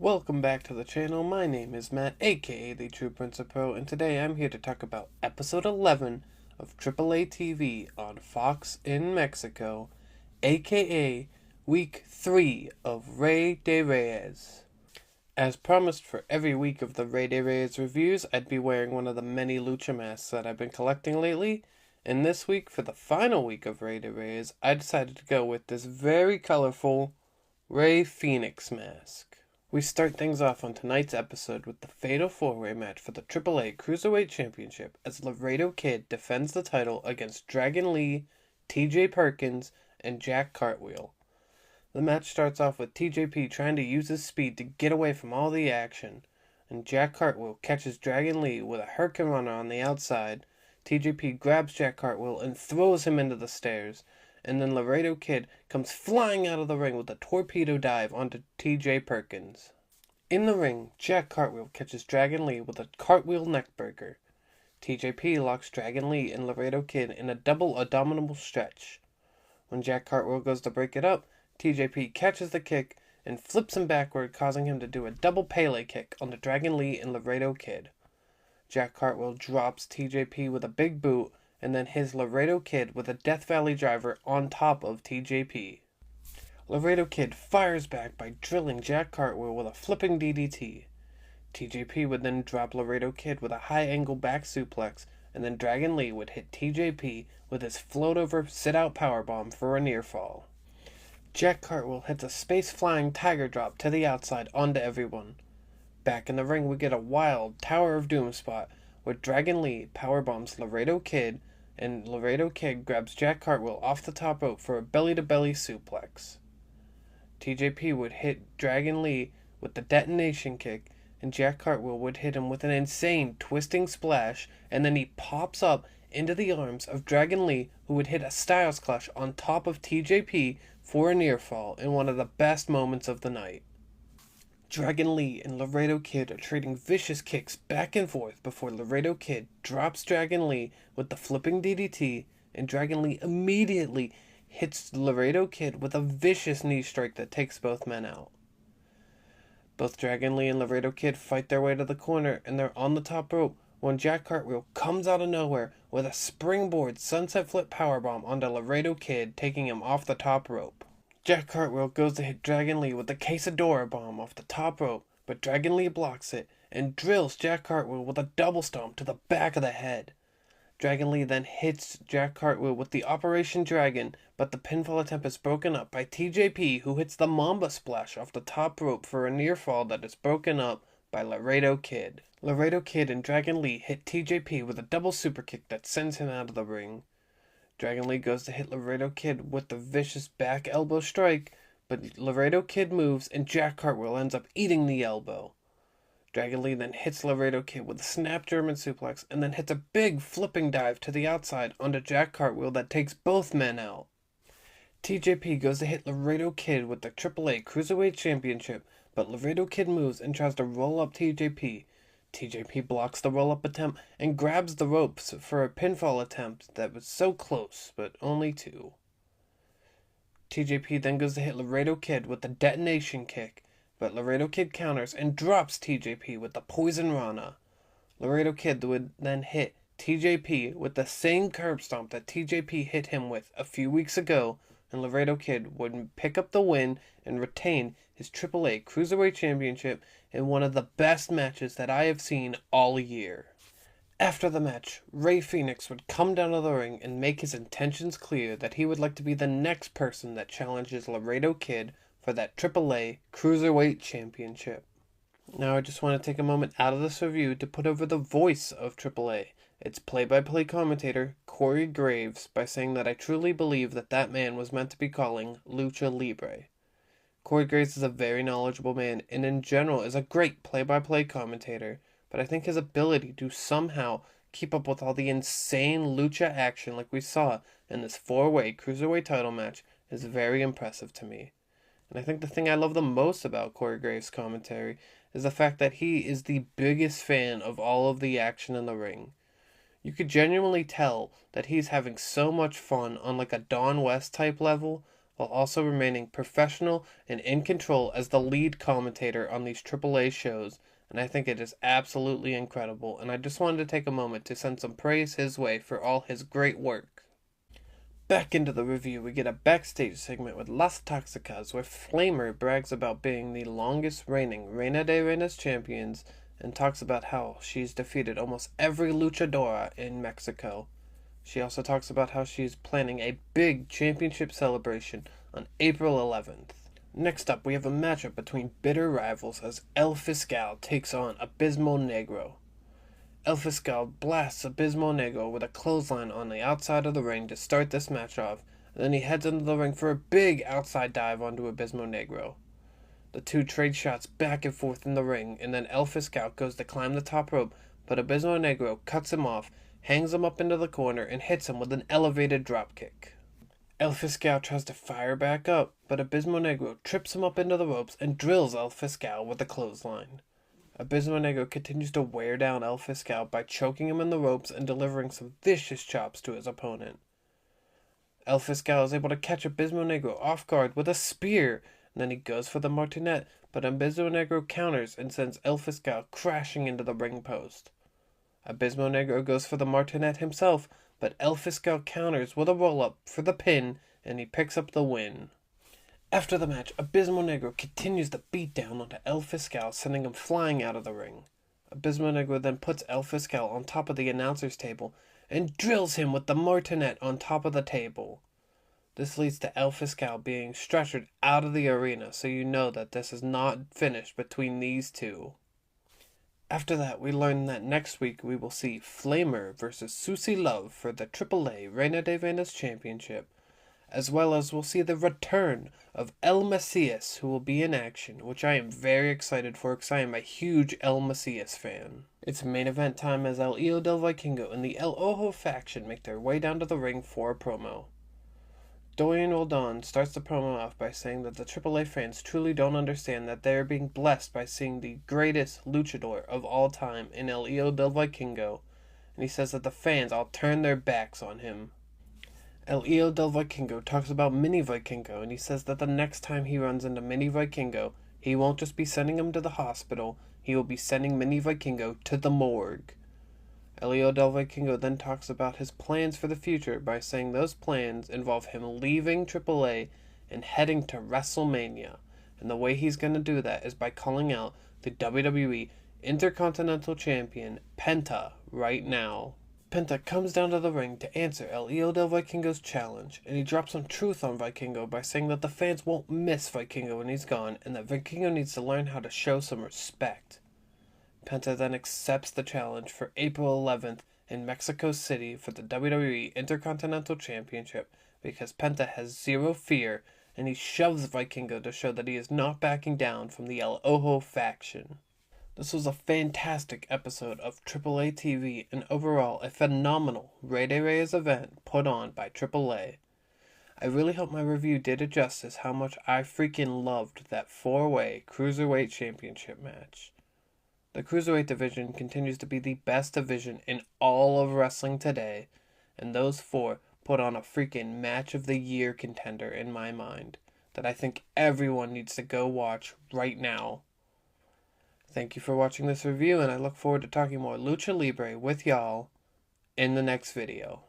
Welcome back to the channel. My name is Matt, aka the True Prince of Pro, and today I'm here to talk about episode 11 of AAA TV on Fox in Mexico, aka week 3 of Rey De Reyes. As promised for every week of the Rey De Reyes reviews, I'd be wearing one of the many lucha masks that I've been collecting lately, and this week, for the final week of Rey De Reyes, I decided to go with this very colorful Rey Phoenix mask. We start things off on tonight's episode with the Fatal 4-Way match for the AAA Cruiserweight Championship as Laredo Kid defends the title against Dragon Lee, TJ Perkins, and Jack Cartwheel. The match starts off with TJP trying to use his speed to get away from all the action, and Jack Cartwheel catches Dragon Lee with a hurricanrana on the outside. TJP grabs Jack Cartwheel and throws him into the stairs, and then Laredo Kid comes flying out of the ring with a torpedo dive onto TJ Perkins. In the ring, Jack Cartwheel catches Dragon Lee with a cartwheel neckbreaker. TJP locks Dragon Lee and Laredo Kid in a double abdominal stretch. When Jack Cartwheel goes to break it up, TJP catches the kick and flips him backward, causing him to do a double Pele kick onto Dragon Lee and Laredo Kid. Jack Cartwheel drops TJP with a big boot and then hits Laredo Kid with a Death Valley driver on top of TJP. Laredo Kid fires back by drilling Jack Cartwheel with a flipping DDT. TJP would then drop Laredo Kid with a high-angle back suplex, and then Dragon Lee would hit TJP with his float-over sit-out powerbomb for a near fall. Jack Cartwheel hits a space-flying tiger drop to the outside onto everyone. Back in the ring, we get a wild Tower of Doom spot where Dragon Lee powerbombs Laredo Kid, and Laredo Kid grabs Jack Cartwheel off the top rope for a belly-to-belly suplex. TJP would hit Dragon Lee with the detonation kick, and Jack Cartwheel would hit him with an insane twisting splash, and then he pops up into the arms of Dragon Lee, who would hit a Styles Clash on top of TJP for a near fall in one of the best moments of the night. Dragon Lee and Laredo Kid are trading vicious kicks back and forth before Laredo Kid drops Dragon Lee with the flipping DDT, and Dragon Lee immediately hits Laredo Kid with a vicious knee strike that takes both men out. Both Dragon Lee and Laredo Kid fight their way to the corner, and they're on the top rope when Jack Cartwheel comes out of nowhere with a springboard sunset flip powerbomb onto Laredo Kid, taking him off the top rope. Jack Cartwheel goes to hit Dragon Lee with the Quesadora bomb off the top rope, but Dragon Lee blocks it and drills Jack Cartwheel with a double stomp to the back of the head. Dragon Lee then hits Jack Cartwheel with the Operation Dragon, but the pinfall attempt is broken up by TJP, who hits the Mamba Splash off the top rope for a near fall that is broken up by Laredo Kid. Laredo Kid and Dragon Lee hit TJP with a double superkick that sends him out of the ring. Dragon Lee goes to hit Laredo Kid with the vicious back elbow strike, but Laredo Kid moves and Jack Cartwheel ends up eating the elbow. Dragon Lee then hits Laredo Kid with a snap German suplex and then hits a big flipping dive to the outside onto Jack Cartwheel that takes both men out. TJP goes to hit Laredo Kid with the AAA Cruiserweight Championship, but Laredo Kid moves and tries to roll up TJP. TJP blocks the roll-up attempt and grabs the ropes for a pinfall attempt that was so close, but only two. TJP then goes to hit Laredo Kid with the detonation kick, but Laredo Kid counters and drops TJP with the Poison Rana. Laredo Kid would then hit TJP with the same curb stomp that TJP hit him with a few weeks ago, and Laredo Kid would pick up the win and retain his AAA Cruiserweight Championship in one of the best matches that I have seen all year. After the match, Rey Phoenix would come down to the ring and make his intentions clear that he would like to be the next person that challenges Laredo Kid for that AAA Cruiserweight Championship. Now I just want to take a moment out of this review to put over the voice of AAA. It's play-by-play commentator Corey Graves by saying that I truly believe that that man was meant to be calling Lucha Libre. Corey Graves is a very knowledgeable man and in general is a great play-by-play commentator, but I think his ability to somehow keep up with all the insane lucha action like we saw in this 4-way Cruiserweight title match is very impressive to me. And I think the thing I love the most about Corey Graves' commentary is the fact that he is the biggest fan of all of the action in the ring. You could genuinely tell that he's having so much fun on like a Don West type level while also remaining professional and in control as the lead commentator on these AAA shows, and I think it is absolutely incredible, and I just wanted to take a moment to send some praise his way for all his great work. Back into the review, we get a backstage segment with Las Toxicas, where Flamer brags about being the longest reigning Reina de Reyes champions and talks about how she's defeated almost every luchadora in Mexico. She also talks about how she's planning a big championship celebration on April 11th. Next up, we have a matchup between bitter rivals as El Fiscal takes on Abismo Negro. El Fiscal blasts Abismo Negro with a clothesline on the outside of the ring to start this match off, and then he heads into the ring for a big outside dive onto Abismo Negro. The two trade shots back and forth in the ring, and then El Fiscal goes to climb the top rope, but Abismo Negro cuts him off, hangs him up into the corner, and hits him with an elevated dropkick. El Fiscal tries to fire back up, but Abismo Negro trips him up into the ropes and drills El Fiscal with a clothesline. Abismo Negro continues to wear down El Fiscal by choking him in the ropes and delivering some vicious chops to his opponent. El Fiscal is able to catch Abismo Negro off guard with a spear, and then he goes for the martinet, but Abismo Negro counters and sends El Fiscal crashing into the ring post. Abismo Negro goes for the martinet himself, but El Fiscal counters with a roll-up for the pin, and he picks up the win. After the match, Abismo Negro continues the beat down onto El Fiscal, sending him flying out of the ring. Abismo Negro then puts El Fiscal on top of the announcer's table and drills him with the martinet on top of the table. This leads to El Fiscal being stretchered out of the arena, so you know that this is not finished between these two. After that, we learn that next week we will see Flamer versus Susie Love for the AAA Reina de Reyes Championship, as well as we'll see the return of El Mesias, who will be in action, which I am very excited for because I am a huge El Mesias fan. It's main event time as El Hijo del Vikingo and the El Ojo faction make their way down to the ring for a promo. Dorian Roldan starts the promo off by saying that the AAA fans truly don't understand that they are being blessed by seeing the greatest luchador of all time in El Hijo del Vikingo, and he says that the fans all turn their backs on him. El Hijo del Vikingo talks about Mini Vikingo, and he says that the next time he runs into Mini Vikingo, he won't just be sending him to the hospital, he will be sending Mini Vikingo to the morgue. El Hijo del Vikingo then talks about his plans for the future by saying those plans involve him leaving AAA and heading to WrestleMania, and the way he's going to do that is by calling out the WWE Intercontinental Champion Penta right now. Penta comes down to the ring to answer El Hijo del Vikingo's challenge, and he drops some truth on Vikingo by saying that the fans won't miss Vikingo when he's gone, and that Vikingo needs to learn how to show some respect. Penta then accepts the challenge for April 11th in Mexico City for the WWE Intercontinental Championship because Penta has zero fear, and he shoves Vikingo to show that he is not backing down from the El Ojo faction. This was a fantastic episode of AAA TV and overall a phenomenal Rey De Reyes event put on by AAA. I really hope my review did it justice how much I freaking loved that 4-way Cruiserweight Championship match. The Cruiserweight division continues to be the best division in all of wrestling today, and those four put on a freaking match of the year contender in my mind that I think everyone needs to go watch right now. Thank you for watching this review, and I look forward to talking more Lucha Libre with y'all in the next video.